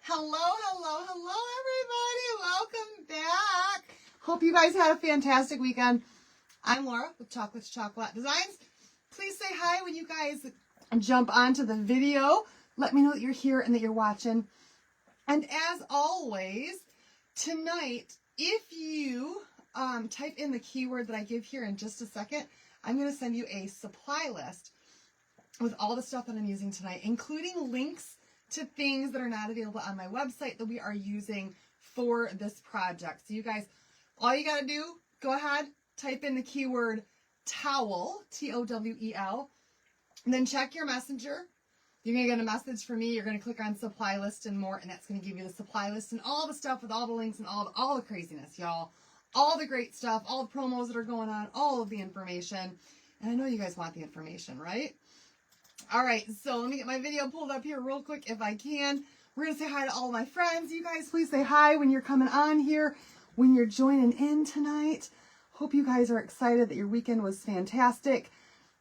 Hello, everybody. Welcome back. Hope you guys had a fantastic weekend. I'm Laura with Chocolate Chocolate Designs. Please say hi when you guys jump onto the video. Let me know that you're here and that you're watching. And as always, tonight, if you type in the keyword that I give here in just a second, I'm going to send you a supply list with all the stuff that I'm using tonight, including links to things that are not available on my website that we are using for this project. So you guys, all you got to do, go ahead, type in the keyword towel, T-O-W-E-L, and then check your messenger. You're going to get a message from me. You're going to click on supply list and more, and that's going to give you the supply list and all the stuff with all the links and all the craziness, y'all. All the great stuff, all the promos that are going on, all of the information. And I know you guys want the information, right? All right, so let me get my video pulled up here real quick if I can. We're going to say hi to all my friends. You guys, please say hi when you're coming on here, when you're joining in tonight. Hope you guys are excited that your weekend was fantastic.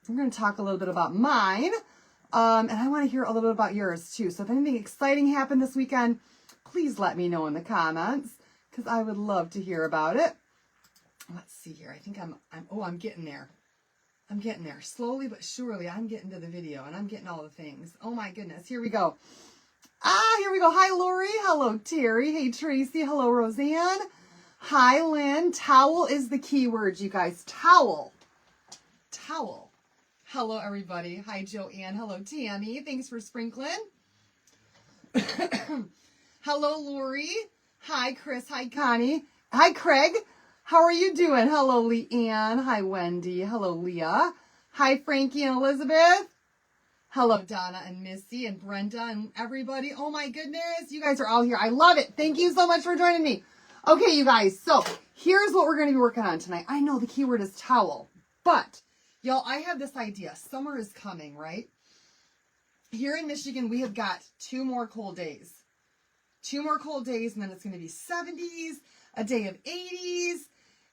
We're going to talk a little bit about mine, and I want to hear a little bit about yours too. So if anything exciting happened this weekend, please let me know in the comments because I would love to hear about it. Let's see here. I think I'm getting there. I'm getting there. Slowly but surely, I'm getting to the video, and I'm getting all the things. Oh, my goodness. Here we go. Here we go. Hi, Lori. Hello, Terry. Hey, Tracy. Hello, Roseanne. Hi, Lynn. Towel is the keyword, you guys. Towel. Towel. Hello, everybody. Hi, Joanne. Hello, Tammy. Thanks for sprinkling. Hello, Lori. Hi, Chris. Hi, Connie. Hi, Craig. How are you doing? Hello, Leanne. Hi, Wendy. Hello, Leah. Hi, Frankie and Elizabeth. Hello, Donna and Missy and Brenda and everybody. Oh, my goodness. You guys are all here. I love it. Thank you so much for joining me. Okay, you guys. So here's what we're going to be working on tonight. I know the keyword is towel, but y'all, I have this idea. Summer is coming, right? Here in Michigan, we have got 2 more cold days. 2 more cold days, and then it's going to be 70s, a day of 80s.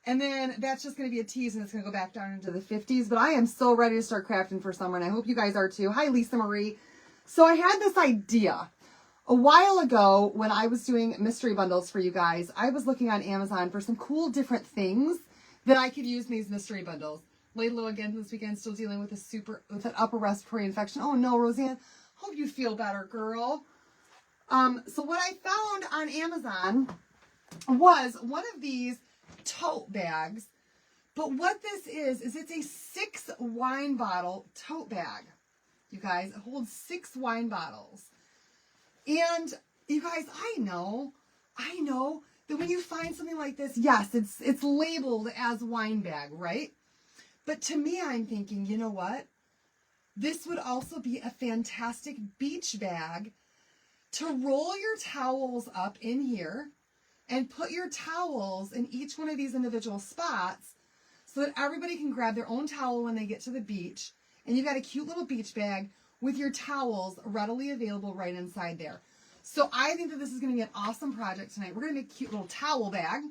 And then that's just going to be a tease, and it's going to go back down into the 50s. But I am so ready to start crafting for summer, and I hope you guys are too. Hi, Lisa Marie. So I had this idea. A while ago, when I was doing mystery bundles for you guys, I was looking on Amazon for some cool different things that I could use in these mystery bundles. Laid low again this weekend, still dealing with an upper respiratory infection. Oh, no, Roseanne. Hope you feel better, girl. So what I found on Amazon was one of these tote bags, but what this is it's a 6 wine bottle tote bag. You guys, it holds 6 wine bottles. And you guys, I know that when you find something like this, yes, it's labeled as wine bag, right? But to me, I'm thinking, you know what? This would also be a fantastic beach bag to roll your towels up in here and put your towels in each one of these individual spots so that everybody can grab their own towel when they get to the beach. And you've got a cute little beach bag with your towels readily available right inside there. So I think that this is going to be an awesome project tonight. We're going to make a cute little towel bag.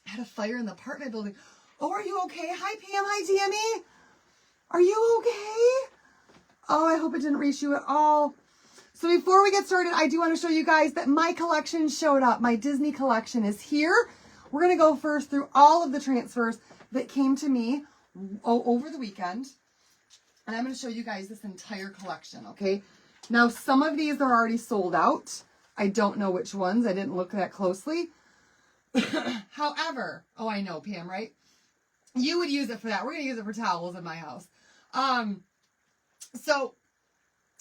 I had a fire in the apartment building. Oh, are you okay? Hi, Pam. Hi, Tammy. Are you okay? Oh, I hope it didn't reach you at all. So before we get started, I do want to show you guys that my collection showed up. My Disney collection is here. We're going to go first through all of the transfers that came to me over the weekend. And I'm going to show you guys this entire collection, okay? Now, some of these are already sold out. I don't know which ones. I didn't look that closely. However, oh, I know, Pam, right? You would use it for that. We're going to use it for towels in my house. So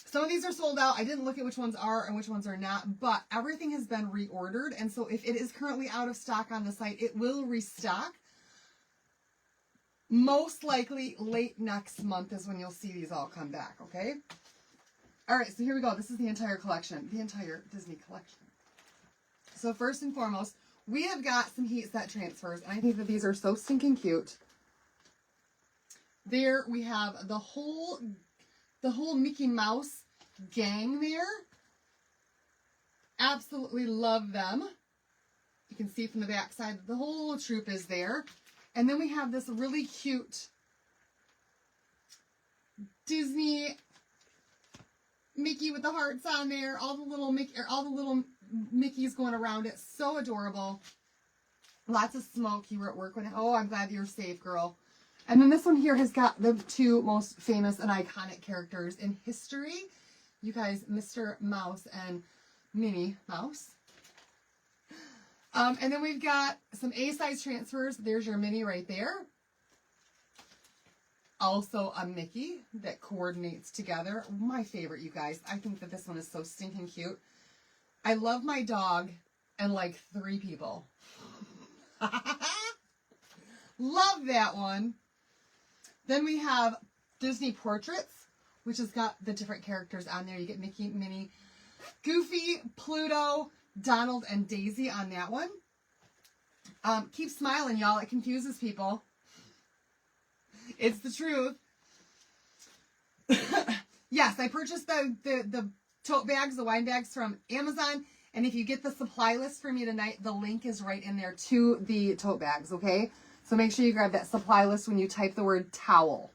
some of these are sold out. I didn't look at which ones are and which ones are not, but everything has been reordered. And so if it is currently out of stock on the site, it will restock. Most likely late next month is when you'll see these all come back, okay? All right, so here we go. This is the entire collection, the entire Disney collection. So first and foremost, we have got some heat set transfers, and I think that these are so stinking cute. There we have the whole Mickey Mouse gang there. Absolutely love them. You can see from the back side that the whole troop is there. And then we have this really cute Disney Mickey with the hearts on there. All the little Mickeys going around it. So adorable. Lots of smoke. You were at work when... Oh, I'm glad you're safe, girl. And then this one here has got the two most famous and iconic characters in history. You guys, Mr. Mouse and Minnie Mouse. And then we've got some A-size transfers. There's your Minnie right there. Also a Mickey that coordinates together. My favorite, you guys. I think that this one is so stinking cute. I love my dog and like 3 people. Love that one. Then we have Disney Portraits, which has got the different characters on there. You get Mickey, Minnie, Goofy, Pluto, Donald, and Daisy on that one. Keep smiling, y'all. It confuses people. It's the truth. Yes, I purchased the tote bags, the wine bags from Amazon. And if you get the supply list for me tonight, the link is right in there to the tote bags, okay? So make sure you grab that supply list when you type the word towel.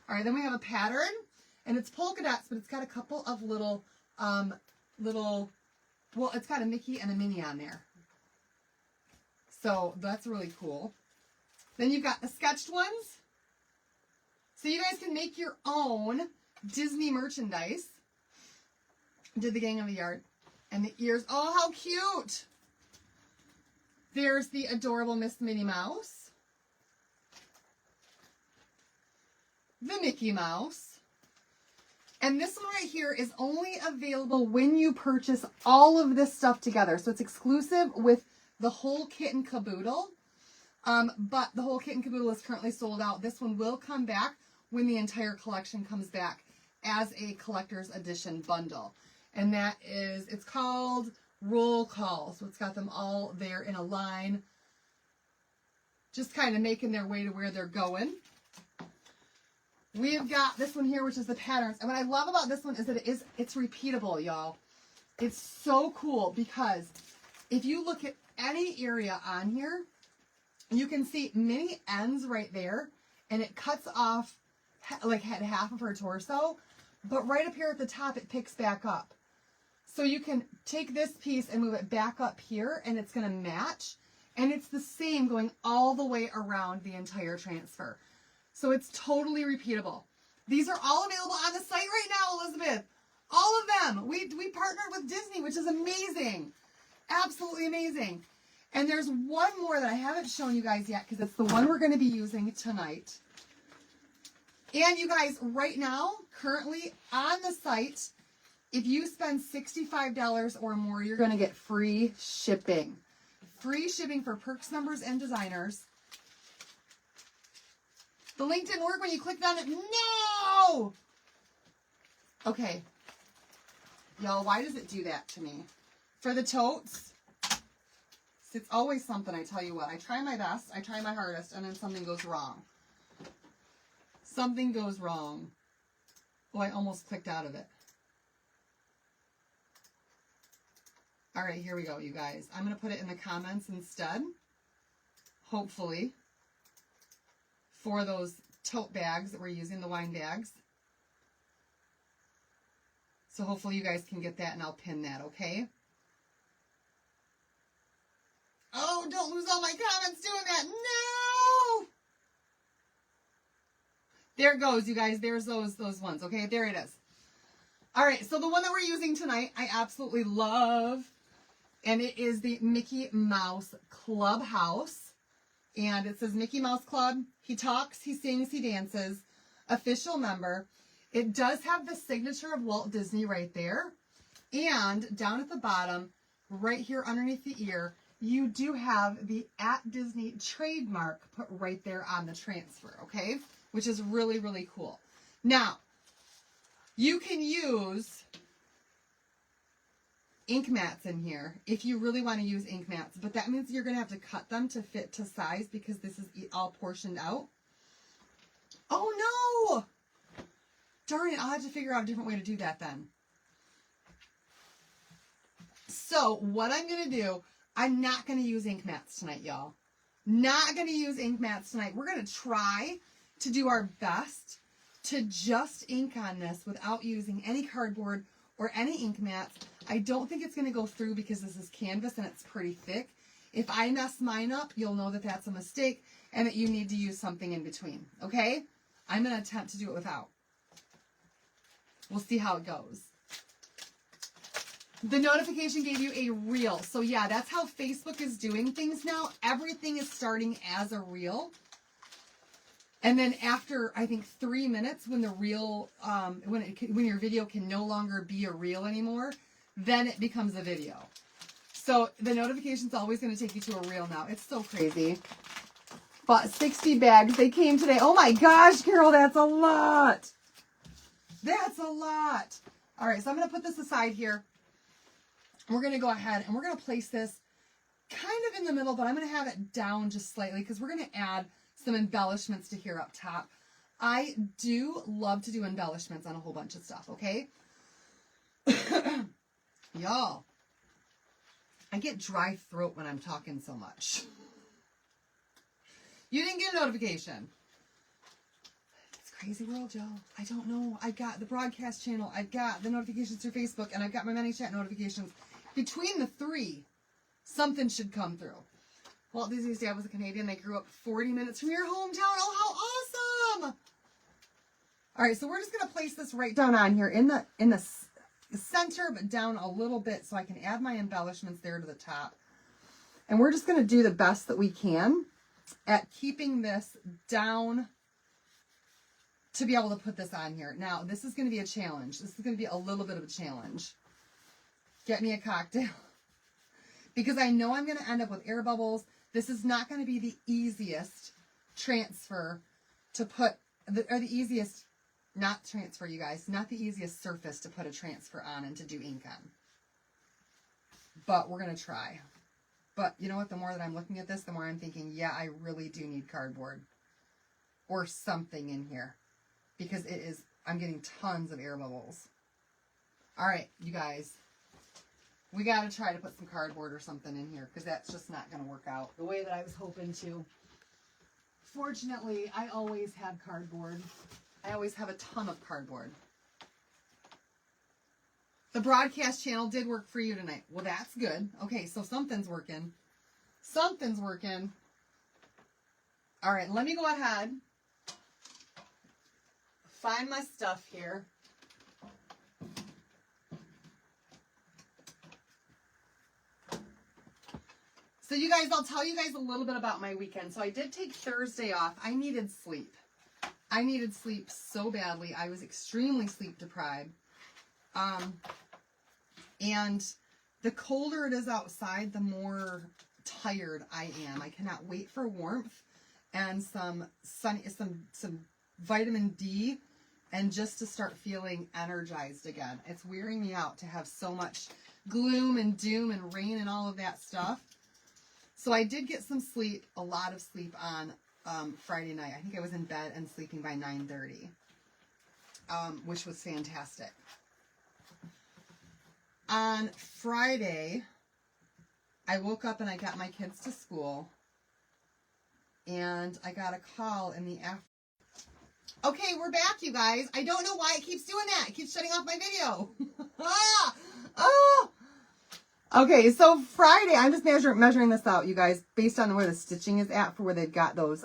All right, then we have a pattern. And it's polka dots, but it's got a couple of little, well, it's got a Mickey and a Minnie on there. So that's really cool. Then you've got the sketched ones. So you guys can make your own Disney merchandise. Did the Gang of the Yard. And the ears. Oh, how cute. There's the adorable Miss Minnie Mouse. The Mickey Mouse. And this one right here is only available when you purchase all of this stuff together. So it's exclusive with the whole kit and caboodle. But the whole kit and caboodle is currently sold out. This one will come back when the entire collection comes back as a collector's edition bundle. And that is, it's called Roll Call. So it's got them all there in a line, just kind of making their way to where they're going. We've got this one here, which is the patterns. And what I love about this one is that it's repeatable, y'all. It's so cool because if you look at any area on here, you can see Minnie ends right there, and it cuts off like half of her torso. But right up here at the top, it picks back up. So you can take this piece and move it back up here, and it's going to match. And it's the same going all the way around the entire transfer. So it's totally repeatable. These are all available on the site right now, Elizabeth. All of them. We partnered with Disney, which is amazing. Absolutely amazing. And there's one more that I haven't shown you guys yet because it's the one we're going to be using tonight. And you guys, right now, currently on the site, if you spend $65 or more, you're going to get free shipping. Free shipping for Perks members and designers. The link didn't work when you clicked on it. No! Okay. Y'all, why does it do that to me? For the totes, it's always something, I tell you what. I try my best, I try my hardest, and then something goes wrong. Something goes wrong. Oh, I almost clicked out of it. All right, here we go, you guys. I'm going to put it in the comments instead, hopefully, for those tote bags that we're using, the wine bags. So hopefully you guys can get that, and I'll pin that, okay? Oh, don't lose all my comments doing that. No! There it goes, you guys. There's those ones, okay? There it is. All right, so the one that we're using tonight, I absolutely love, and it is the Mickey Mouse Clubhouse. And it says Mickey Mouse Club. He talks, he sings, he dances. Official member. It does have the signature of Walt Disney right there. And down at the bottom, right here underneath the ear, you do have the @Disney trademark put right there on the transfer, okay? Which is really, really cool. Now, you can use ink mats in here if you really want to use ink mats, but that means you're going to have to cut them to fit to size because this is all portioned out. Oh no! Darn it, I'll have to figure out a different way to do that then. So what I'm going to do, I'm not going to use ink mats tonight, y'all. Not going to use ink mats tonight. We're going to try to do our best to just ink on this without using any cardboard or any ink mats. I don't think it's going to go through because this is canvas and it's pretty thick. If I mess mine up, you'll know that that's a mistake and that you need to use something in between, okay? I'm going to attempt to do it without. We'll see how it goes. The notification gave you a reel. So yeah, that's how Facebook is doing things now. Everything is starting as a reel. And then after, I think, 3 minutes, when the reel, when your video can no longer be a reel anymore, then it becomes a video. So the notification's always going to take you to a reel now. It's so crazy. Bought 60 bags. They came today. Oh my gosh, Carol, that's a lot. That's a lot. All right, so I'm going to put this aside here. We're going to go ahead and we're going to place this kind of in the middle, but I'm going to have it down just slightly because we're going to add some embellishments to here up top. I do love to do embellishments on a whole bunch of stuff, okay? Y'all, I get dry throat when I'm talking so much. You didn't get a notification. It's a crazy world, y'all. I don't know. I've got the broadcast channel. I've got the notifications through Facebook, and I've got my ManyChat notifications. Between the three, something should come through. Walt Disney's dad was a Canadian. They grew up 40 minutes from your hometown. Oh, how awesome! All right, so we're just going to place this right down on here in the center, but down a little bit so I can add my embellishments there to the top. And we're just going to do the best that we can at keeping this down to be able to put this on here. Now, this is going to be a challenge. This is going to be a little bit of a challenge. Get me a cocktail. Because I know I'm going to end up with air bubbles. This is not going to be the easiest transfer to put, or the easiest, not transfer, you guys, not the easiest surface to put a transfer on and to do ink on. But we're going to try. But you know what? The more that I'm looking at this, the more I'm thinking, yeah, I really do need cardboard or something in here. Because it is, I'm getting tons of air bubbles. All right, you guys. We got to try to put some cardboard or something in here because that's just not going to work out the way that I was hoping to. Fortunately, I always have cardboard. I always have a ton of cardboard. The broadcast channel did work for you tonight. Well, that's good. Okay, so something's working. Something's working. All right, let me go ahead. Find my stuff here. So you guys, I'll tell you guys a little bit about my weekend. So I did take Thursday off. I needed sleep. I needed sleep so badly. I was extremely sleep deprived. And the colder it is outside, the more tired I am. I cannot wait for warmth and some vitamin D and just to start feeling energized again. It's wearing me out to have so much gloom and doom and rain and all of that stuff. So I did get some sleep, a lot of sleep on Friday night. I think I was in bed and sleeping by 9:30, which was fantastic. On Friday, I woke up and I got my kids to school, and I got a call in the afternoon. Okay, we're back, you guys. I don't know why it keeps doing that. It keeps shutting off my video. Oh! Okay, so Friday, I'm just measuring this out, you guys, based on where the stitching is at for where they've got those,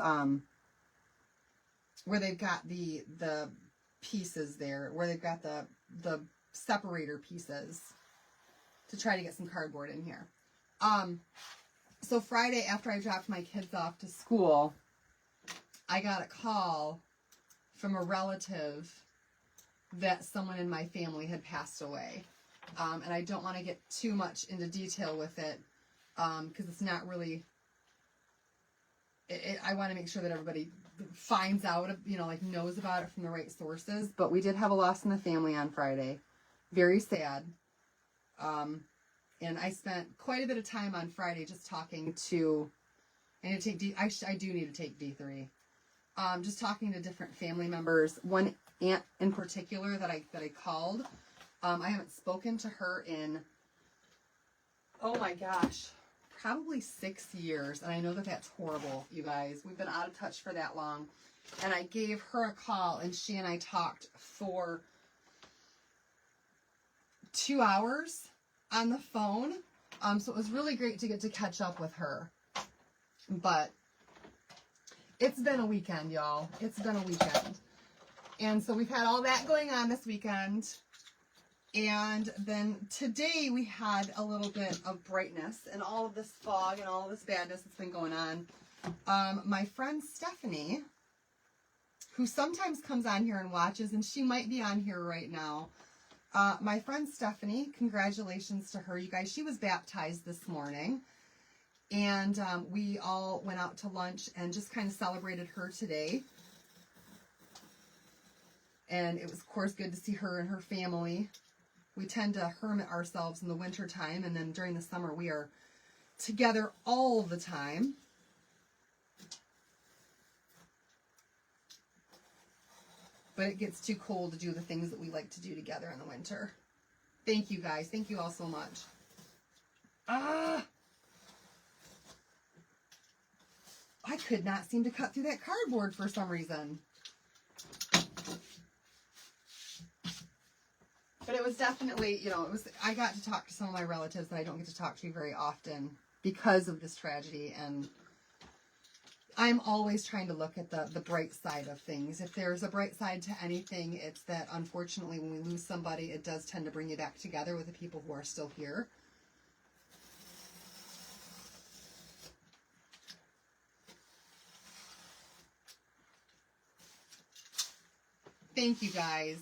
where they've got the pieces there, where they've got the separator pieces to try to get some cardboard in here. So Friday, after I dropped my kids off to school, I got a call from a relative that someone in my family had passed away. And I don't want to get too much into detail with it because it's not really, I want to make sure that everybody finds out, like knows about it from the right sources. But we did have a loss in the family on Friday. Very sad. And I spent quite a bit of time on Friday just talking to, I do need to take D3. Just talking to different family members. One aunt in particular that I called. I haven't spoken to her in, oh my gosh, probably 6 years. And I know that that's horrible, you guys. We've been out of touch for that long. And I gave her a call, and she and I talked for 2 hours on the phone. So it was really great to get to catch up with her. But it's been a weekend, y'all. It's been a weekend. And so we've had all that going on this weekend. And then today we had a little bit of brightness and all of this fog and all of this badness that's been going on. My friend Stephanie, who sometimes comes on here and watches, and she might be on here right now. My friend Stephanie, congratulations to her, you guys. She was baptized this morning. And we all went out to lunch and just kind of celebrated her today. And it was, of course, good to see her and her family. We tend to hermit ourselves in the winter time, and then during the summer we are together all the time. But it gets too cold to do the things that we like to do together in the winter. Thank you, guys. Thank you all so much. I could not seem to cut through that cardboard for some reason. But it was definitely, you know, I got to talk to some of my relatives that I don't get to talk to very often because of this tragedy. And I'm always trying to look at the bright side of things. If there's a bright side to anything, it's that unfortunately when we lose somebody, it does tend to bring you back together with the people who are still here. Thank you, guys.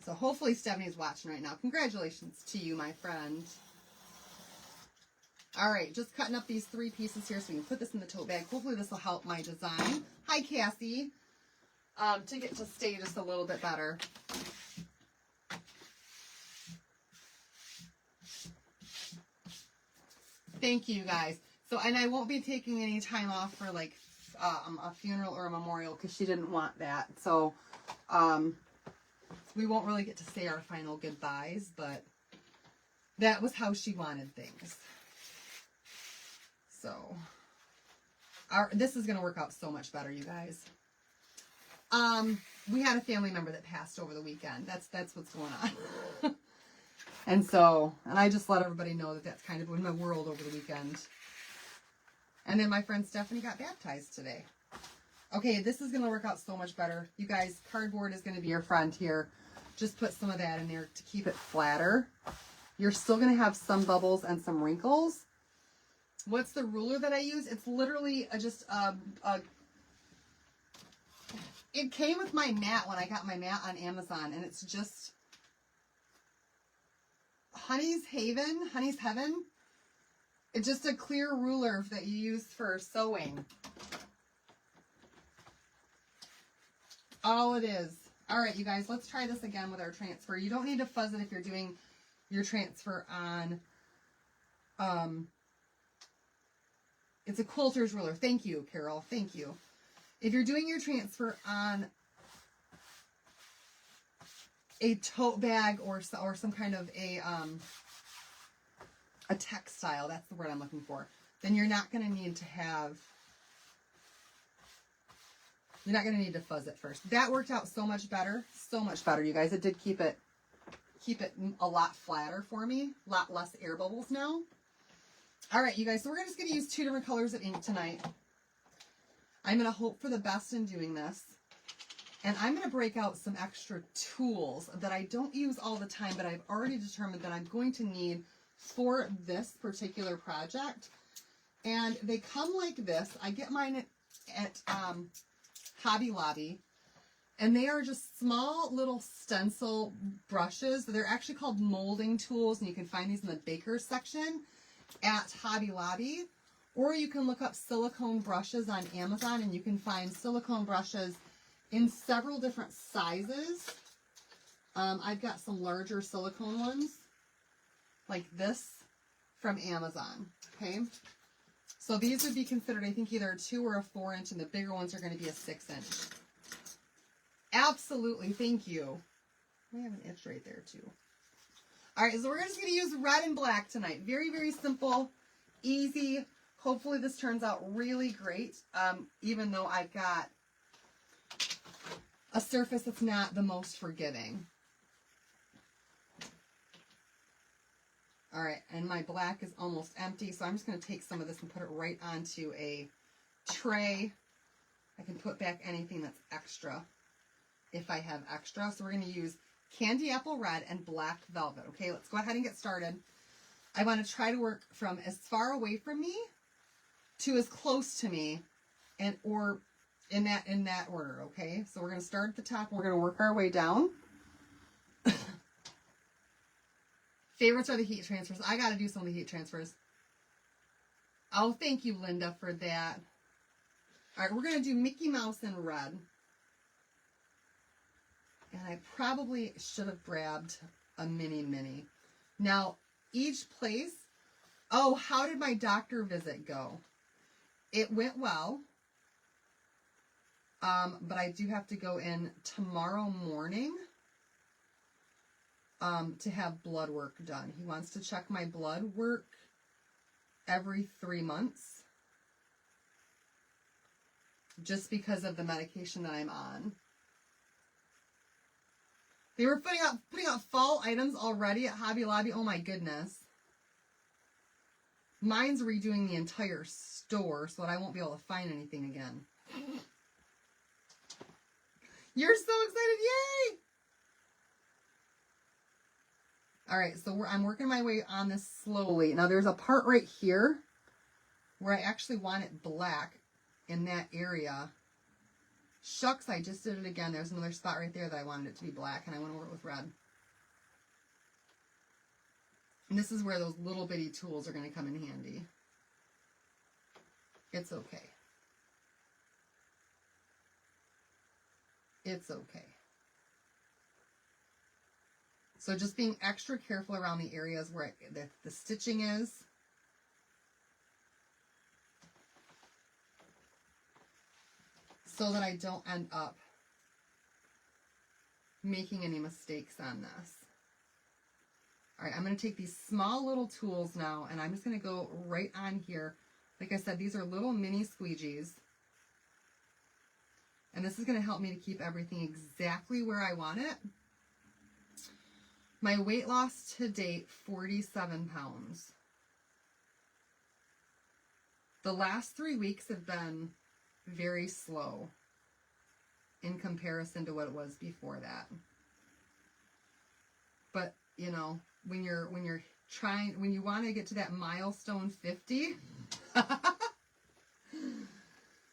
So hopefully Stephanie's watching right now. Congratulations to you, my friend. All right, just cutting up these 3 pieces here so we can put this in the tote bag. Hopefully this will help my design. Hi, Cassie. To get to stay just a little bit better. Thank you, guys. So, and I won't be taking any time off for like a funeral or a memorial because she didn't want that. So, we won't really get to say our final goodbyes, but that was how she wanted things. So, this is going to work out so much better, you guys. We had a family member that passed over the weekend. That's what's going on. And I just let everybody know that that's kind of in my world over the weekend. And then my friend Stephanie got baptized today. Okay, this is going to work out so much better. You guys, cardboard is going to be your friend here. Just put some of that in there to keep it flatter. You're still going to have some bubbles and some wrinkles. What's the ruler that I use? It's literally it came with my mat when I got my mat on Amazon, and it's just Honey's Heaven. It's just a clear ruler that you use for sewing. All it is. All right, you guys, let's try this again with our transfer. You don't need to fuzz it if you're doing your transfer on, it's a quilter's ruler. Thank you, Carol. Thank you. If you're doing your transfer on a tote bag or some kind of a textile, that's the word I'm looking for, then you're not going to need to have, you're not going to need to fuzz it first. That worked out so much better, you guys. It did keep it a lot flatter for me, a lot less air bubbles now. All right, you guys, so we're just going to use 2 different colors of ink tonight. I'm going to hope for the best in doing this. And I'm going to break out some extra tools that I don't use all the time, but I've already determined that I'm going to need for this particular project. And they come like this. I get mine at Hobby Lobby. And they are just small little stencil brushes. They're actually called molding tools, and you can find these in the baker's section at Hobby Lobby. Or you can look up silicone brushes on Amazon, and you can find silicone brushes in several different sizes. I've got some larger silicone ones, like this, from Amazon, okay? So these would be considered, I think, either a 2 or a 4 inch, and the bigger ones are going to be a 6 inch. Absolutely, thank you. We have an itch right there, too. All right, so we're just going to use red and black tonight. Very, very simple, easy. Hopefully this turns out really great, even though I got a surface that's not the most forgiving. All right, and my black is almost empty, so I'm just going to take some of this and put it right onto a tray. I can put back anything that's extra if I have extra. So we're going to use Candy Apple Red and Black Velvet. Okay, let's go ahead and get started. I want to try to work from as far away from me to as close to me, and or in that order. Okay, so we're going to start at the top and we're going to work our way down. Favorites are the heat transfers. I got to do some of the heat transfers. Oh, thank you, Linda, for that. All right, we're going to do Mickey Mouse in red. And I probably should have grabbed a mini. Now, each place... Oh, how did my doctor visit go? It went well. But I do have to go in tomorrow morning to have blood work done. He wants to check my blood work every 3 months. Just because of the medication that I'm on. They were putting out fall items already at Hobby Lobby. Oh my goodness. Mine's redoing the entire store so that I won't be able to find anything again. You're so excited. Yay! All right, so I'm working my way on this slowly. Now there's a part right here where I actually want it black in that area. Shucks, I just did it again. There's another spot right there that I wanted it to be black, and I want to work with red. And this is where those little bitty tools are going to come in handy. It's okay. It's okay. So just being extra careful around the areas where the stitching is. So that I don't end up making any mistakes on this. All right, I'm going to take these small little tools now, and I'm just going to go right on here. Like I said, these are little mini squeegees. And this is going to help me to keep everything exactly where I want it. My weight loss to date, 47 pounds. The last 3 weeks have been very slow in comparison to what it was before that. But, you know, when you want to get to that milestone 50,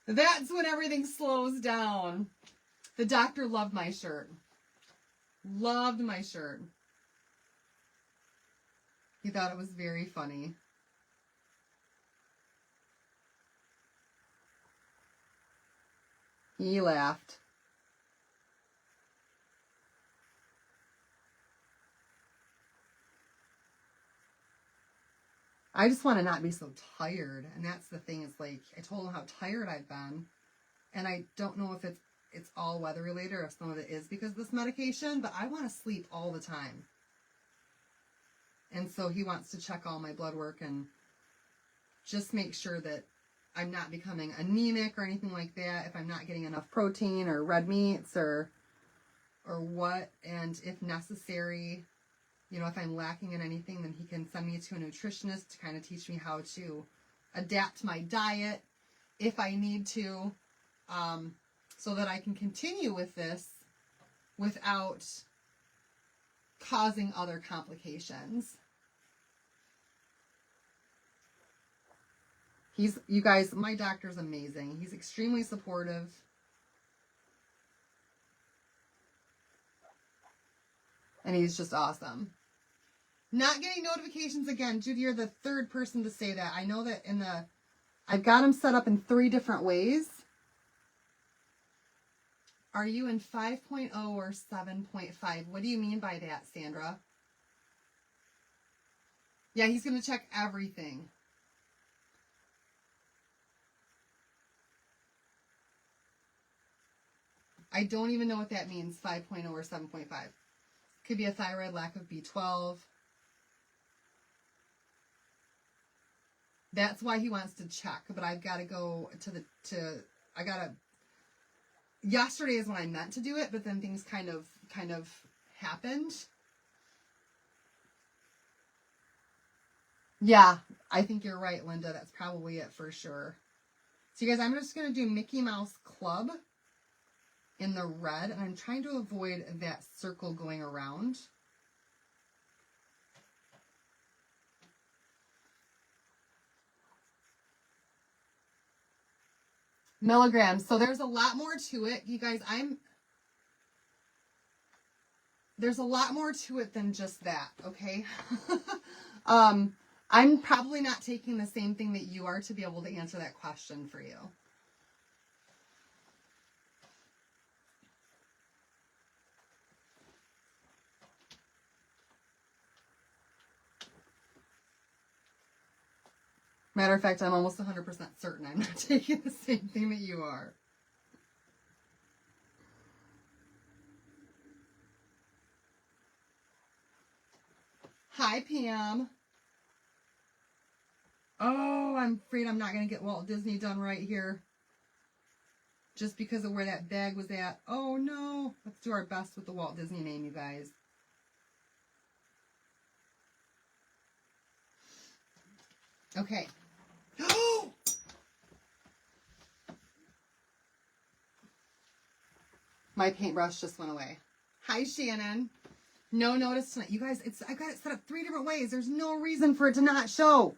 that's when everything slows down. The doctor loved my shirt. Loved my shirt. He thought it was very funny. He laughed. I just want to not be so tired. And that's the thing, is like, I told him how tired I've been. And I don't know if it's all weather related or if some of it is because of this medication, but I want to sleep all the time. And so he wants to check all my blood work and just make sure that I'm not becoming anemic or anything like that, if I'm not getting enough protein or red meats or what. And if necessary, you know, if I'm lacking in anything, then he can send me to a nutritionist to kind of teach me how to adapt my diet if I need to, so that I can continue with this without causing other complications. You guys, my doctor's amazing. He's extremely supportive. And he's just awesome. Not getting notifications again. Judy, you're the third person to say that. I know that I've got them set up in 3 different ways. Are you in 5.0 or 7.5? What do you mean by that, Sandra? Yeah, he's going to check everything. I don't even know what that means, 5.0 or 7.5. Could be a thyroid, lack of B12. That's why he wants to check, but I've got to go I got to yesterday is when I meant to do it, but then things kind of happened. Yeah, I think you're right, Linda. That's probably it for sure. So you guys, I'm just going to do Mickey Mouse Club in the red, and I'm trying to avoid that circle going around. Milligrams. So there's a lot more to it. You guys, there's a lot more to it than just that, okay? I'm probably not taking the same thing that you are to be able to answer that question for you. Matter of fact, I'm almost 100% certain I'm not taking the same thing that you are. Hi, Pam. Oh, I'm afraid I'm not going to get Walt Disney done right here. Just because of where that bag was at. Oh, no. Let's do our best with the Walt Disney name, you guys. Okay. My paintbrush just went away. Hi, Shannon. No notice tonight. You guys, I got it set up 3 different ways. There's no reason for it to not show.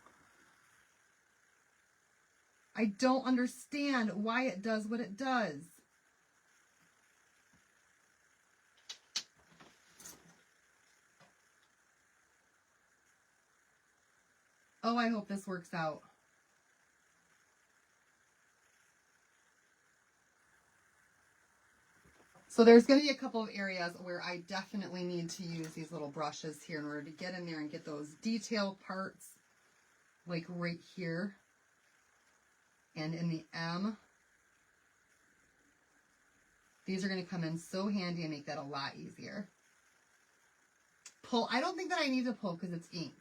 I don't understand why it does what it does. Oh, I hope this works out. So there's going to be a couple of areas where I definitely need to use these little brushes here in order to get in there and get those detail parts, like right here and in the M. These are going to come in so handy and make that a lot easier. Pull. I don't think that I need to pull because it's ink.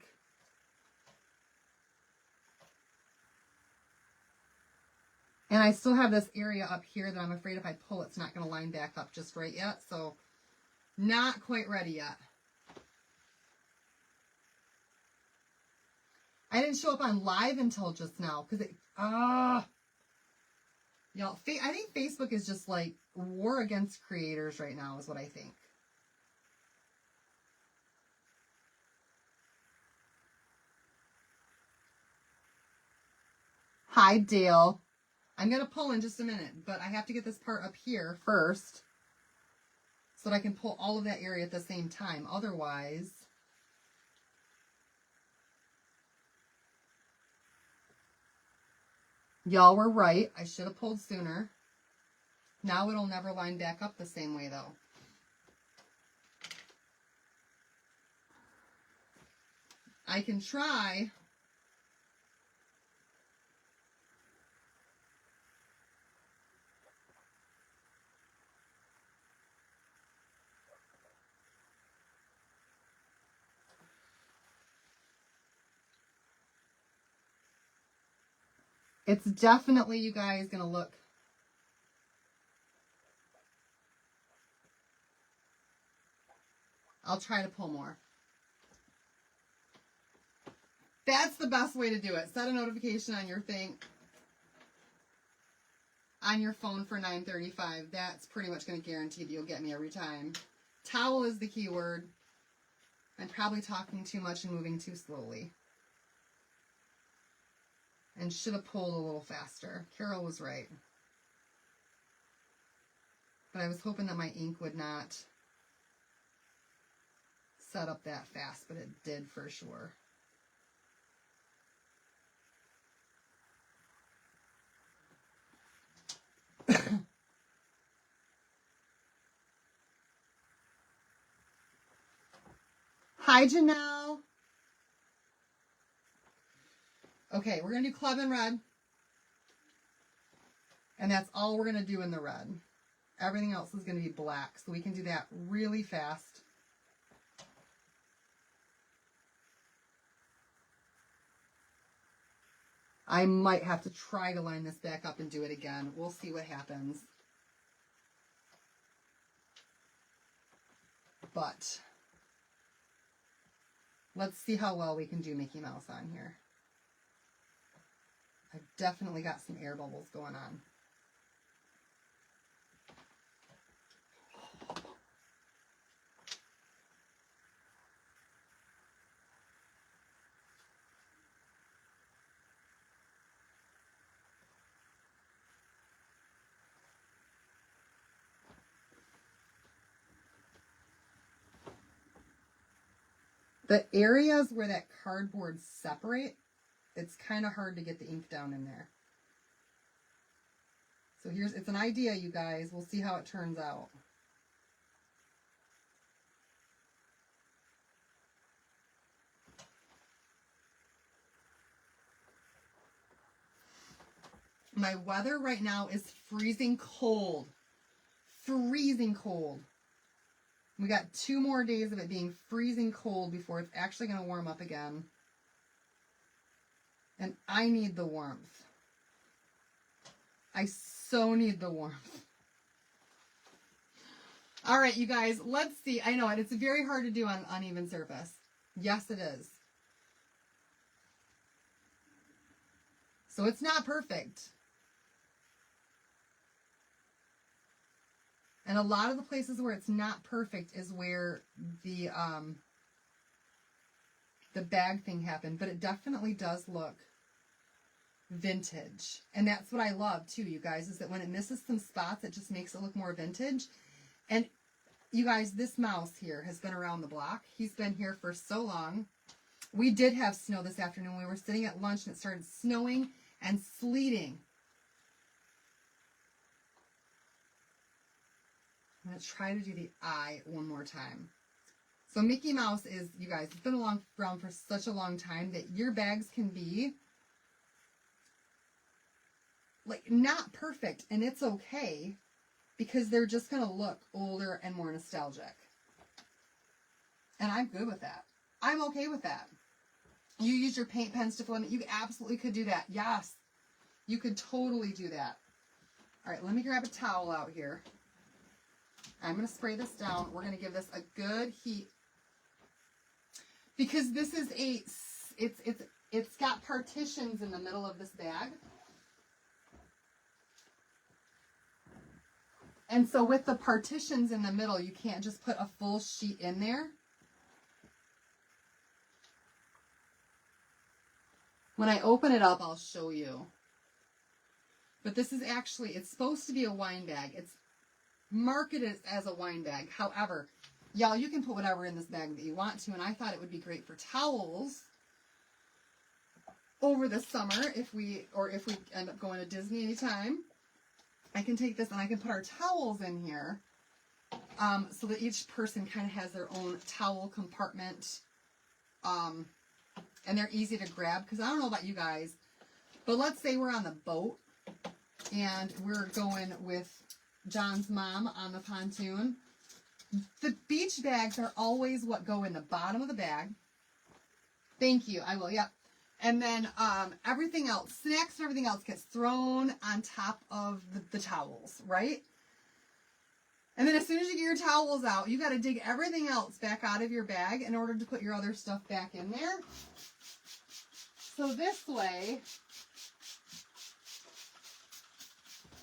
And I still have this area up here that I'm afraid if I pull, it's not going to line back up just right yet. So not quite ready yet. I didn't show up on live until just now because y'all, I think Facebook is just like war against creators right now is what I think. Hi, Dale. I'm going to pull in just a minute, but I have to get this part up here first so that I can pull all of that area at the same time. Otherwise, y'all were right. I should have pulled sooner. Now it'll never line back up the same way, though. I can try. It's definitely, you guys, going to look. I'll try to pull more. That's the best way to do it. Set a notification on your thing, on your phone for 9:35. That's pretty much going to guarantee that you'll get me every time. Towel is the key word. I'm probably talking too much and moving too slowly. And should have pulled a little faster. Carol was right. But I was hoping that my ink would not set up that fast, but it did for sure. Hi, Janelle. Okay, we're going to do Club in red. And that's all we're going to do in the red. Everything else is going to be black. So we can do that really fast. I might have to try to line this back up and do it again. We'll see what happens. but let's see how well we can do Mickey Mouse on here. I've definitely got some air bubbles going on. The areas where that cardboard separate, it's kind of hard to get the ink down in there. So it's an idea, you guys. We'll see how it turns out. My weather right now is freezing cold. Freezing cold. We got 2 more days of it being freezing cold before it's actually going to warm up again. And I need the warmth. I so need the warmth. All right, you guys, let's see. I know it's very hard to do on uneven surface. Yes, it is. So it's not perfect. And a lot of the places where it's not perfect is where the bag thing happened. But it definitely does look vintage. And that's what I love too, you guys, is that when it misses some spots, it just makes it look more vintage. And you guys, this mouse here has been around the block. He's been here for so long. We did have snow this afternoon. We were sitting at lunch and it started snowing and sleeting. I'm going to try to do the eye one more time. So Mickey Mouse is, you guys, it's been around for such a long time that your bags can be like not perfect, and it's okay because they're just going to look older and more nostalgic. And I'm good with that. I'm okay with that. You use your paint pens to fill in it. You absolutely could do that. Yes, you could totally do that. All right, let me grab a towel out here. I'm going to spray this down. We're going to give this a good heat because this is it's got partitions in the middle of this bag. And so with the partitions in the middle, you can't just put a full sheet in there. When I open it up, I'll show you. But this is actually, it's supposed to be a wine bag. It's marketed as a wine bag. However, y'all, you can put whatever in this bag that you want to, and I thought it would be great for towels over the summer if we end up going to Disney anytime. I can take this and I can put our towels in here so that each person kind of has their own towel compartment, and they're easy to grab because I don't know about you guys, but let's say we're on the boat and we're going with John's mom on the pontoon. The beach bags are always what go in the bottom of the bag. Thank you. I will. Yep. And then everything else, snacks and everything else gets thrown on top of the towels, right? And then as soon as you get your towels out, you got to dig everything else back out of your bag in order to put your other stuff back in there. So this way,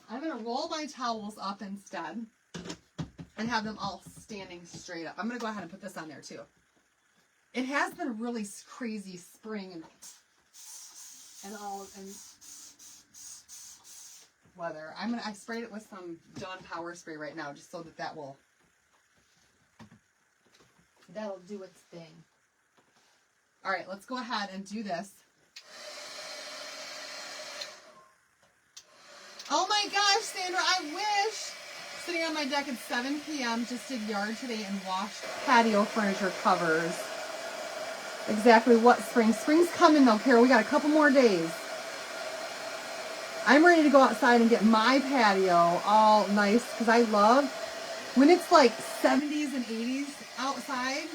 I'm going to roll my towels up instead and have them all standing straight up. I'm going to go ahead and put this on there too. It has been a really crazy spring and weather. I sprayed it with some Dawn Power Spray right now just so that'll do its thing. All right, let's go ahead and do this. Oh my gosh, Sandra, I wish. Sitting on my deck at 7 p.m. just did yard today and washed patio furniture covers. Exactly what spring. Spring's coming though, Carol. We got a couple more days. I'm ready to go outside and get my patio all nice because I love when it's like 70s and 80s outside.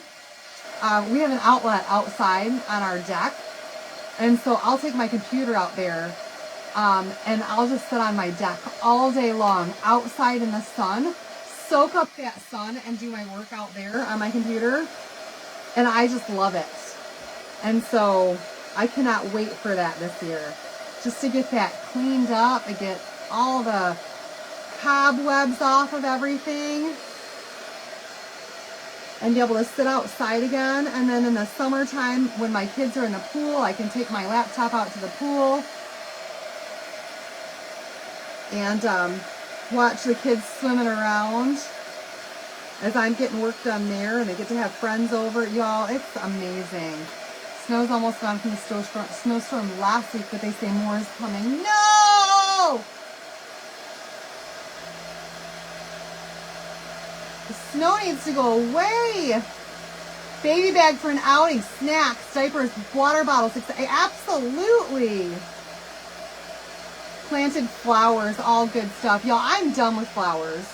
We have an outlet outside on our deck. And so I'll take my computer out there and I'll just sit on my deck all day long outside in the sun, soak up that sun and do my work out there on my computer. And I just love it. And so I cannot wait for that this year. Just to get that cleaned up and get all the cobwebs off of everything. And be able to sit outside again. And then in the summertime, when my kids are in the pool, I can take my laptop out to the pool. And watch the kids swimming around as I'm getting work done there, and they get to have friends over. Y'all, it's amazing. Snow's almost gone from the snowstorm last week, but they say more is coming. No! The snow needs to go away. Baby bag for an outing, snacks, diapers, water bottles. Absolutely. Planted flowers, all good stuff. Y'all, I'm done with flowers.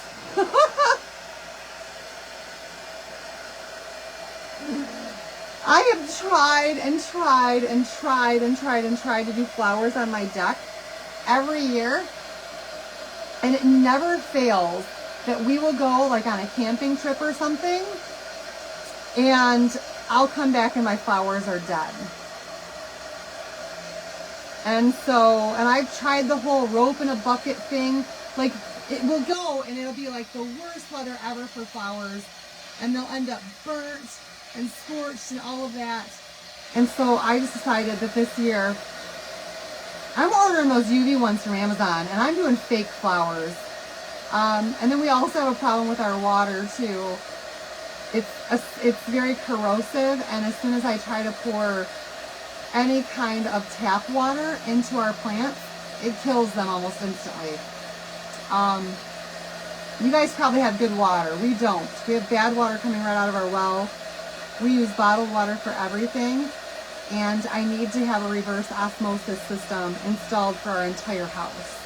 I have tried and tried and tried and tried and tried to do flowers on my deck every year. And it never fails that we will go like on a camping trip or something. And I'll come back and my flowers are dead. And so, and I've tried the whole rope in a bucket thing. Like, it will go and it'll be like the worst weather ever for flowers. And they'll end up burnt and scorched and all of that. And so I just decided that this year, I'm ordering those UV ones from Amazon. And I'm doing fake flowers. And then we also have a problem with our water too. It's very corrosive. And as soon as I try to pour any kind of tap water into our plants, it kills them almost instantly. You guys probably have good water. We don't. We have bad water coming right out of our well. We use bottled water for everything. And I need to have a reverse osmosis system installed for our entire house.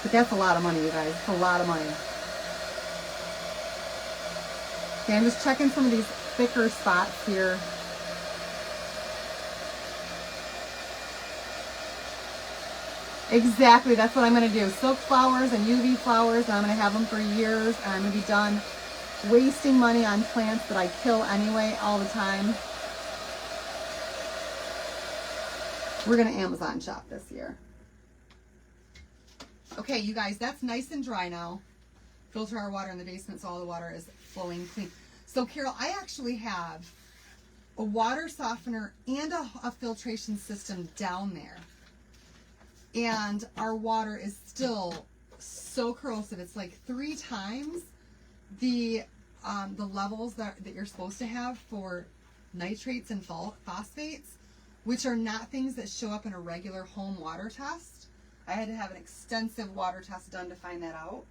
But that's a lot of money, you guys. It's a lot of money. Okay, I'm just checking some of these thicker spots here. Exactly, that's what I'm going to do. Silk flowers and UV flowers, and I'm going to have them for years, and I'm going to be done wasting money on plants that I kill anyway all the time. We're going to Amazon shop this year. Okay, you guys, that's nice and dry now. Filter our water in the basement so all the water is flowing clean. So, Carol, I actually have a water softener and a filtration system down there. And our water is still so corrosive. It's like 3 times the levels that you're supposed to have for nitrates and phosphates, which are not things that show up in a regular home water test. I had to have an extensive water test done to find that out.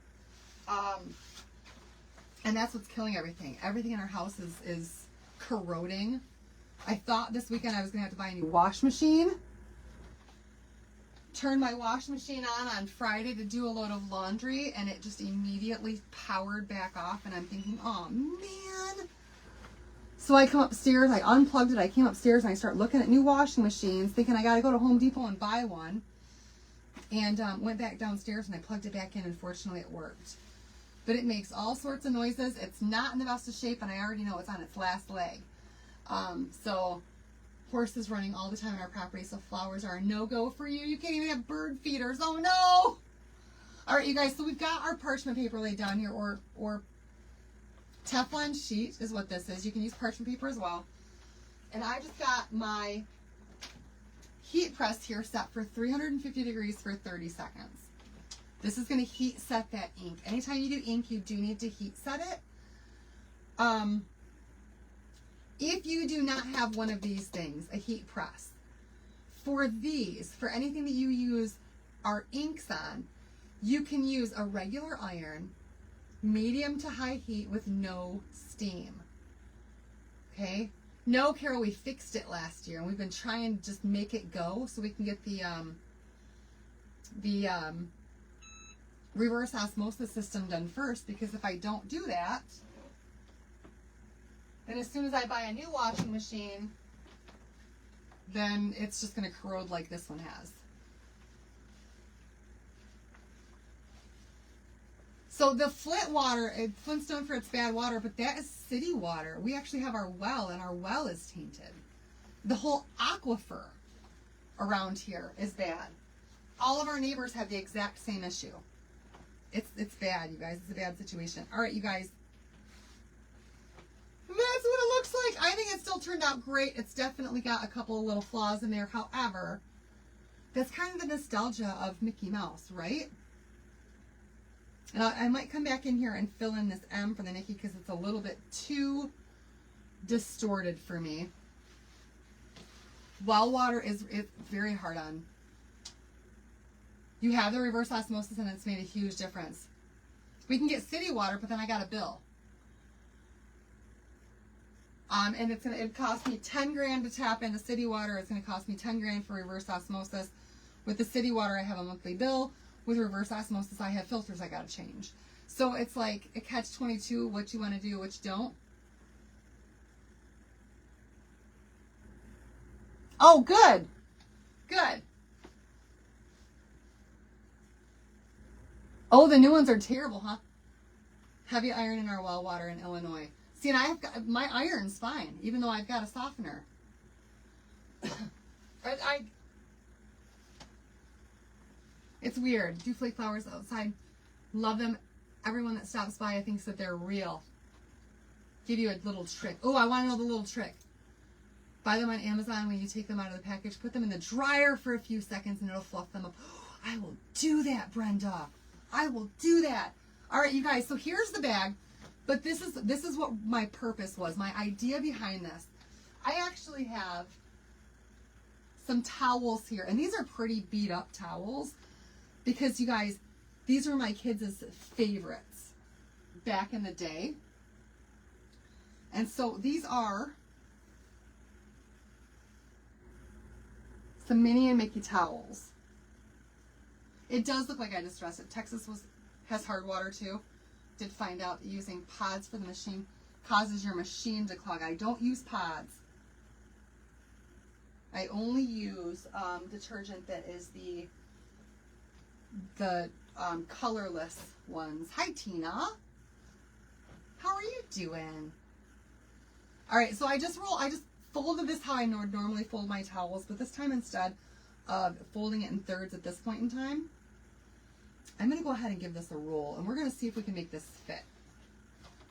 And that's what's killing everything. Everything in our house is corroding. I thought this weekend I was going to have to buy a new wash machine. Turned my washing machine on Friday to do a load of laundry, and it just immediately powered back off, and I'm thinking, oh man. So I come upstairs, I unplugged it, I came upstairs and I start looking at new washing machines, thinking I gotta go to Home Depot and buy one. And went back downstairs and I plugged it back in, and fortunately it worked. But it makes all sorts of noises. It's not in the best of shape, and I already know it's on its last leg. So horses running all the time on our property, so flowers are a no-go for you. You can't even have bird feeders. Oh no! All right, you guys, so we've got our parchment paper laid down here, or Teflon sheet is what this is. You can use parchment paper as well. And I just got my heat press here set for 350 degrees for 30 seconds. This is going to heat set that ink. Anytime you do ink, you do need to heat set it. If you do not have one of these things, a heat press, for anything that you use our inks on, you can use a regular iron, medium to high heat with no steam. Okay? No, Carol, we fixed it last year, and we've been trying to just make it go so we can get the reverse osmosis system done first, because if I don't do that, then as soon as I buy a new washing machine, then it's just going to corrode like this one has. So the Flintstone for its bad water, but that is city water. We actually have our well, and our well is tainted. The whole aquifer around here is bad. All of our neighbors have the exact same issue. It's bad, you guys. It's a bad situation. All right, you guys. That's what it looks like. I think it still turned out great. It's definitely got a couple of little flaws in there. However, that's kind of the nostalgia of Mickey Mouse, right? And I might come back in here and fill in this M for the Mickey because it's a little bit too distorted for me. Well water is very hard on. You have the reverse osmosis and it's made a huge difference. We can get city water, but then I got a bill. And it cost me 10 grand to tap into city water. It's going to cost me 10 grand for reverse osmosis. With the city water, I have a monthly bill. With reverse osmosis, I have filters I got to change. So it's like a catch-22, what you want to do, what you don't. Oh, good. Good. Oh, the new ones are terrible, huh? Heavy iron in our well water in Illinois. See, and I've got, my iron's fine, even though I've got a softener. It's weird. Do flake flowers outside. Love them. Everyone that stops by, I think, that they're real. Give you a little trick. Oh, I want to know the little trick. Buy them on Amazon when you take them out of the package. Put them in the dryer for a few seconds and it'll fluff them up. I will do that, Brenda. I will do that. All right, you guys. So here's the bag. But this is what my purpose was. My idea behind this. I actually have some towels here. And these are pretty beat up towels. Because, you guys, these were my kids' favorites back in the day. And so these are some Minnie and Mickey towels. It does look like I distressed it. Texas has hard water too. Did find out that using pods for the machine causes your machine to clog. I don't use pods. I only use detergent that is the colorless ones. Hi, Tina. How are you doing? All right, so I just folded this how I normally fold my towels, but this time instead of folding it in thirds at this point in time, I'm going to go ahead and give this a roll, and we're going to see if we can make this fit.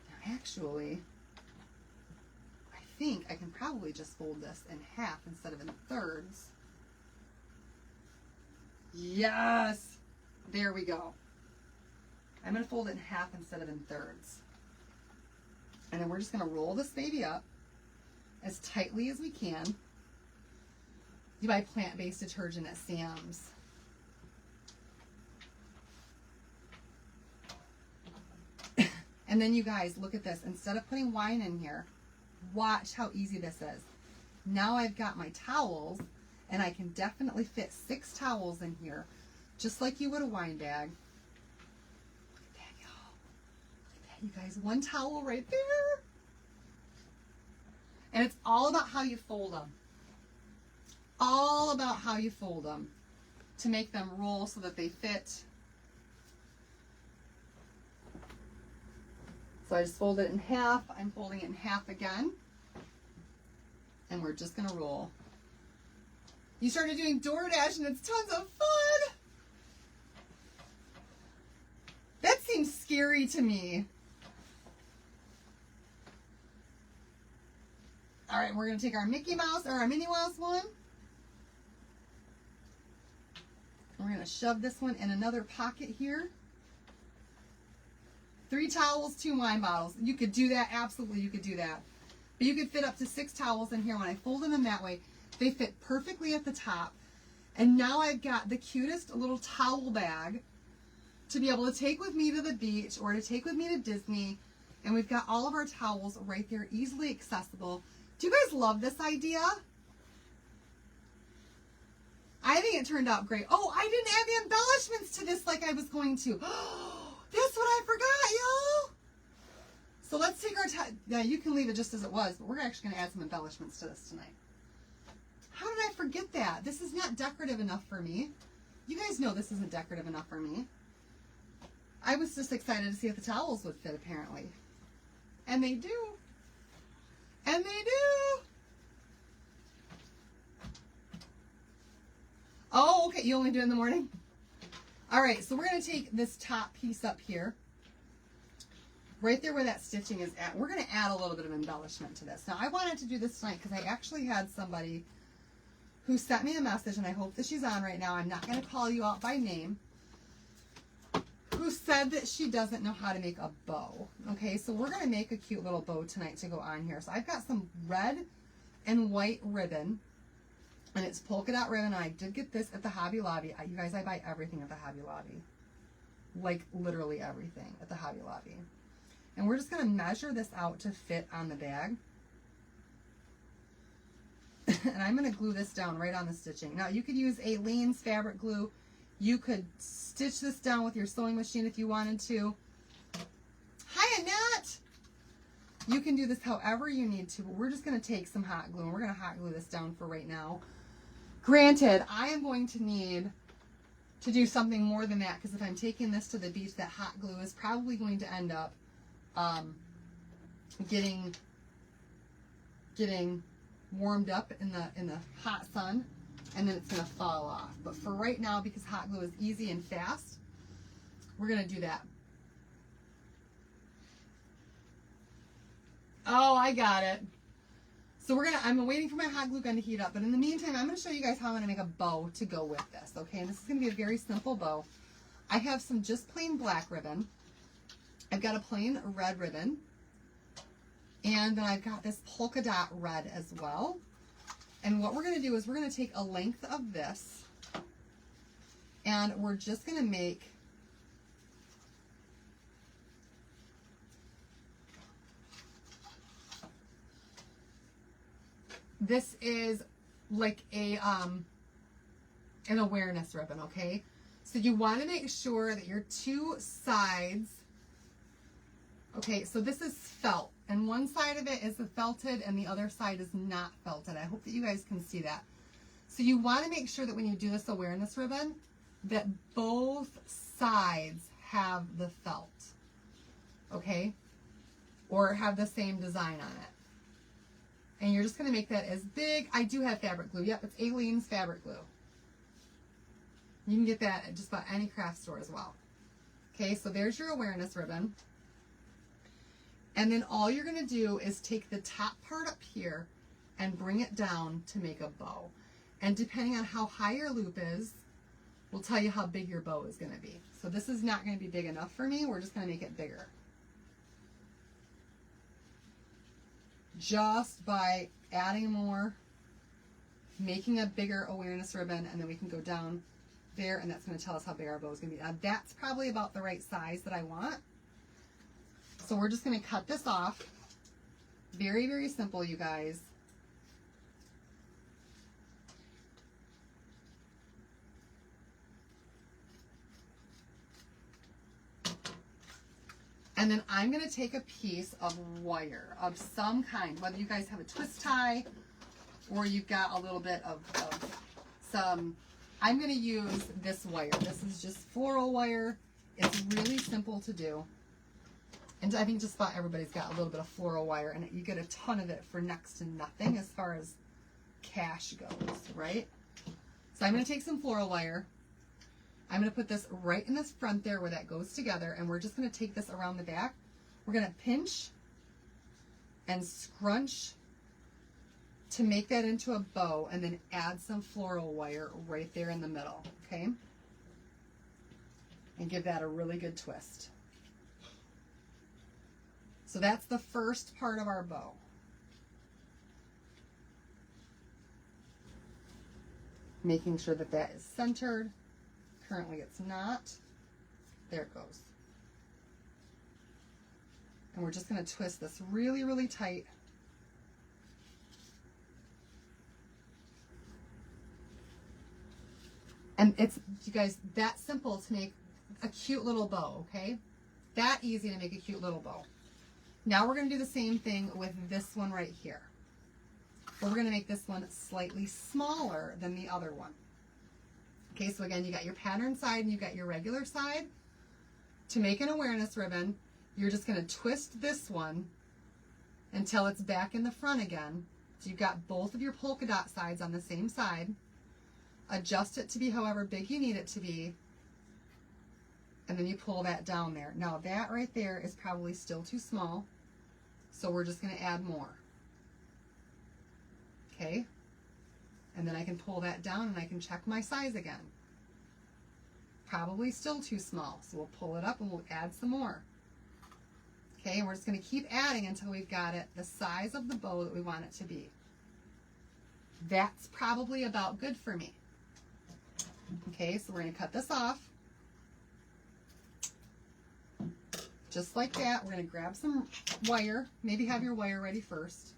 Now, actually, I think I can probably just fold this in half instead of in thirds. Yes! There we go. I'm going to fold it in half instead of in thirds. And then we're just going to roll this baby up as tightly as we can. You buy plant-based detergent at Sam's. And then you guys, look at this. Instead of putting wine in here, watch how easy this is. Now I've got my towels, and I can definitely fit 6 towels in here, just like you would a wine bag. Look at that, y'all. Look at that, you guys. 1 towel right there. And it's all about how you fold them. All about how you fold them to make them roll so that they fit. So I just fold it in half. I'm folding it in half again. And we're just going to roll. You started doing DoorDash and it's tons of fun. That seems scary to me. All right, we're going to take our Mickey Mouse or our Minnie Mouse one. We're going to shove this one in another pocket here. 3 towels, 2 wine bottles. You could do that. Absolutely, you could do that. But you could fit up to 6 towels in here. When I fold them in that way, they fit perfectly at the top. And now I've got the cutest little towel bag to be able to take with me to the beach or to take with me to Disney. And we've got all of our towels right there, easily accessible. Do you guys love this idea? I think it turned out great. Oh, I didn't add the embellishments to this like I was going to. That's what I forgot, y'all. So let's take our time. Yeah, you can leave it just as it was, but we're actually going to add some embellishments to this tonight. How did I forget that? This is not decorative enough for me. You guys know this isn't decorative enough for me. I was just excited to see if the towels would fit, apparently. And they do. And they do. Oh, okay. You only do it in the morning? All right. So we're going to take this top piece up here. Right there where that stitching is at. We're going to add a little bit of embellishment to this. Now, I wanted to do this tonight because I actually had somebody who sent me a message, and I hope that she's on right now. I'm not going to call you out by name. Who said that she doesn't know how to make a bow. Okay, so we're going to make a cute little bow tonight to go on here. So I've got some red and white ribbon, and it's polka dot ribbon. And I did get this at the Hobby Lobby. You guys, I buy everything at the Hobby Lobby. Like literally everything at the Hobby Lobby. And we're just going to measure this out to fit on the bag. And I'm going to glue this down right on the stitching. Now, you could use Aleene's fabric glue. You could stitch this down with your sewing machine if you wanted to. Hi, Annette! You can do this however you need to, but we're just going to take some hot glue and we're going to hot glue this down for right now. Granted, I am going to need to do something more than that because if I'm taking this to the beach, that hot glue is probably going to end up getting warmed up in the hot sun, and then it's going to fall off. But for right now, because hot glue is easy and fast, we're going to do that. Oh, I got it. So I'm waiting for my hot glue gun to heat up, but in the meantime, I'm going to show you guys how I'm going to make a bow to go with this, okay? And this is going to be a very simple bow. I have some just plain black ribbon. I've got a plain red ribbon, and then I've got this polka dot red as well. And what we're going to do is we're going to take a length of this, and we're just going to make this is like an awareness ribbon, okay? So you want to make sure that your two sides, okay, so this is felt, and one side of it is the felted and the other side is not felted. I hope that you guys can see that. So you want to make sure that when you do this awareness ribbon, that both sides have the felt, okay, or have the same design on it. And you're just going to make that as big. I do have fabric glue. Yep, it's Aleene's fabric glue. You can get that at just about any craft store as well. Okay, so there's your awareness ribbon. And then all you're going to do is take the top part up here and bring it down to make a bow. And depending on how high your loop is, will tell you how big your bow is going to be. So this is not going to be big enough for me. We're just going to make it bigger. Just by adding more, making a bigger awareness ribbon, and then we can go down there, and that's going to tell us how big our bow is going to be. Now, that's probably about the right size that I want. So we're just going to cut this off. Very, very simple, you guys. And then I'm going to take a piece of wire of some kind, whether you guys have a twist tie or you've got a little bit of some, I'm going to use this wire. This is just floral wire. It's really simple to do. And I think just about everybody's got a little bit of floral wire, and you get a ton of it for next to nothing as far as cash goes, right? So I'm going to take some floral wire. I'm going to put this right in this front there where that goes together, and we're just going to take this around the back. We're going to pinch and scrunch to make that into a bow, and then add some floral wire right there in the middle, okay? And give that a really good twist. So that's the first part of our bow. Making sure that that is centered. Currently it's not. There it goes. And we're just going to twist this really, really tight. And it's, you guys, that simple to make a cute little bow, okay? That easy to make a cute little bow. Now we're going to do the same thing with this one right here. But we're going to make this one slightly smaller than the other one. Okay, so again, you got your pattern side and you got your regular side. to make an awareness ribbon, you're just going to twist this one until it's back in the front again. So you've got both of your polka dot sides on the same side. Adjust it to be however big you need it to be. And then you pull that down there. Now that right there is probably still too small. So we're just going to add more. Okay. And then I can pull that down and I can check my size again. Probably still too small. So we'll pull it up and we'll add some more. Okay, and we're just going to keep adding until we've got it the size of the bow that we want it to be. That's probably about good for me. Okay, so we're going to cut this off. Just like that. We're going to grab some wire. Maybe have your wire ready first.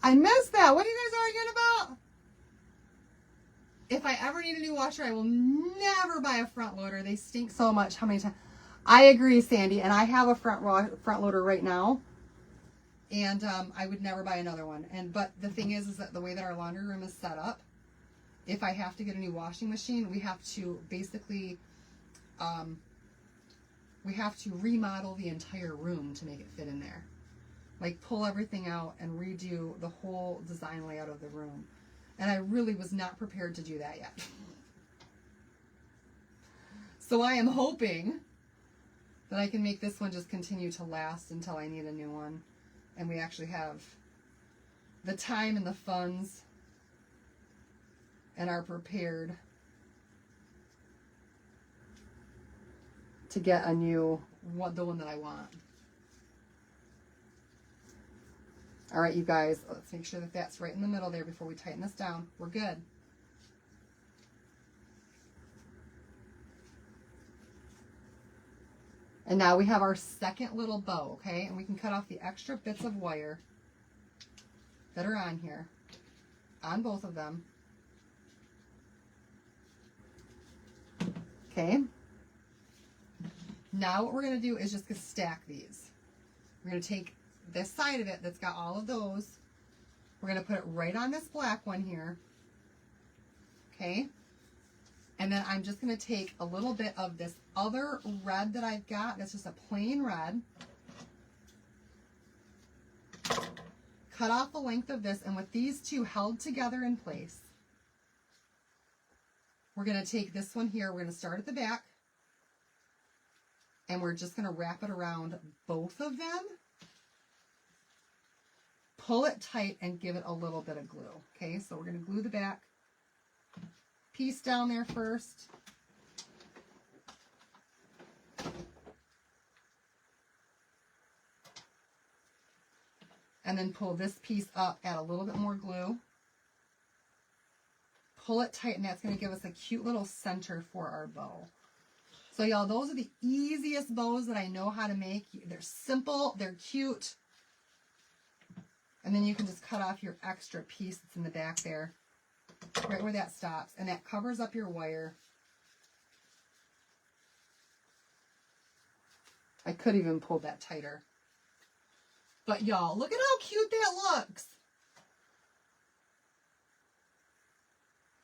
I missed that. What are you guys arguing about? If I ever need a new washer, I will never buy a front loader. They stink so much. How many times? I agree, Sandy. And I have a front loader right now. And I would never buy another one. But the thing is that the way that our laundry room is set up, if I have to get a new washing machine, we have to basically, we have to remodel the entire room to make it fit in there. Like pull everything out and redo the whole design layout of the room. And I really was not prepared to do that yet. So I am hoping that I can make this one just continue to last until I need a new one. And we actually have the time and the funds and are prepared to get a new one, the one that I want. All right, you guys, let's make sure that that's right in the middle there before we tighten this down. We're good. And now we have our second little bow, okay? And we can cut off the extra bits of wire that are on here, on both of them. Okay. Now what we're going to do is just stack these. We're going to take this side of it that's got all of those. We're going to put it right on this black one here. Okay. And then I'm just going to take a little bit of this other red that I've got. That's just a plain red. Cut off the length of this. And with these two held together in place, we're going to take this one here. We're going to start at the back. And we're just going to wrap it around both of them. Pull it tight and give it a little bit of glue. Okay, so we're going to glue the back piece down there first. And then pull this piece up, add a little bit more glue. Pull it tight, and that's going to give us a cute little center for our bow. So y'all, those are the easiest bows that I know how to make. They're simple, they're cute. And then you can just cut off your extra piece that's in the back there, right where that stops. And that covers up your wire. I could even pull that tighter. But y'all, look at how cute that looks.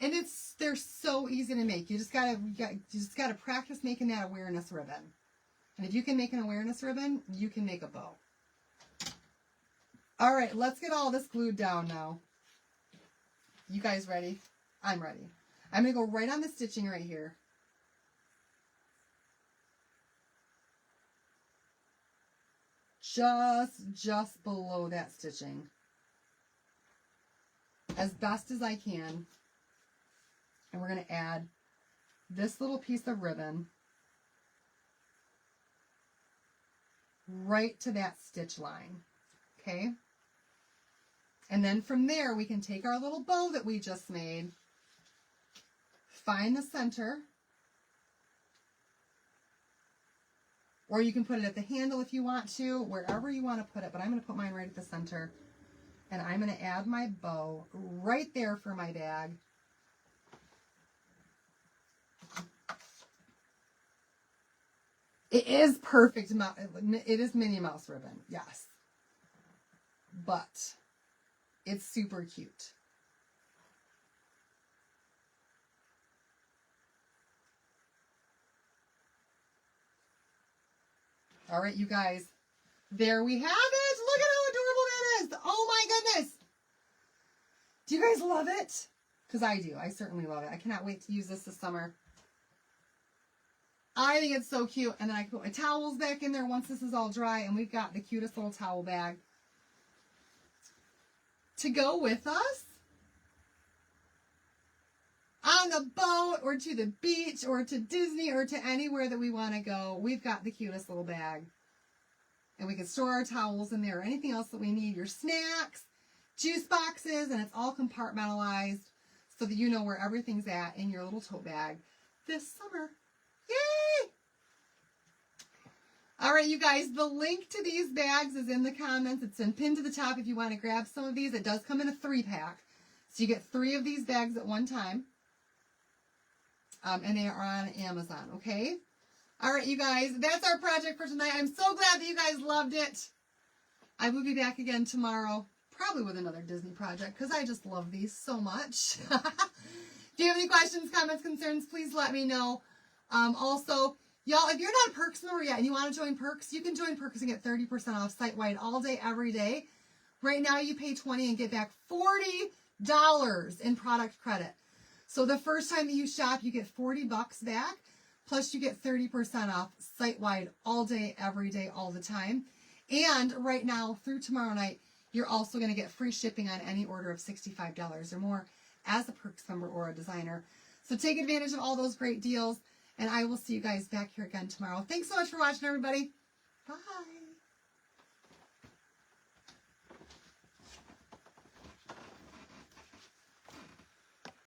And they're so easy to make. You just gotta practice making that awareness ribbon. And if you can make an awareness ribbon, you can make a bow. All right, let's get all this glued down now. You guys ready? I'm ready. I'm going to go right on the stitching right here. Just below that stitching. As best as I can. And we're going to add this little piece of ribbon right to that stitch line. Okay? And then from there, we can take our little bow that we just made, find the center, or you can put it at the handle if you want to, wherever you want to put it, but I'm going to put mine right at the center, and I'm going to add my bow right there for my bag. It is perfect. It is Minnie Mouse ribbon, yes. But it's super cute. All right, you guys. There we have it. Look at how adorable that is. Oh my goodness. Do you guys love it? Because I do. I certainly love it. I cannot wait to use this summer. I think it's so cute. And then I can put my towels back in there once this is all dry. And we've got the cutest little towel bag to go with us on the boat or to the beach or to Disney or to anywhere that we want to go. We've got the cutest little bag. And we can store our towels in there or anything else that we need. Your snacks, juice boxes, and it's all compartmentalized so that you know where everything's at in your little tote bag this summer. Yay! All right, you guys, the link to these bags is in the comments. It's been pinned to the top if you want to grab some of these. It does come in a 3-pack. So you get 3 of these bags at one time. And they are on Amazon, okay? All right, you guys, that's our project for tonight. I'm so glad that you guys loved it. I will be back again tomorrow, probably with another Disney project, because I just love these so much. If you have any questions, comments, concerns, please let me know. Also, y'all, if you're not a Perks member yet and you want to join Perks, you can join Perks and get 30% off site-wide all day, every day. Right now, you pay $20 and get back $40 in product credit. So the first time that you shop, you get $40 back, plus you get 30% off site-wide all day, every day, all the time. And right now, through tomorrow night, you're also going to get free shipping on any order of $65 or more as a Perks member or a designer. So take advantage of all those great deals, and I will see you guys back here again tomorrow. Thanks so much for watching, everybody. Bye.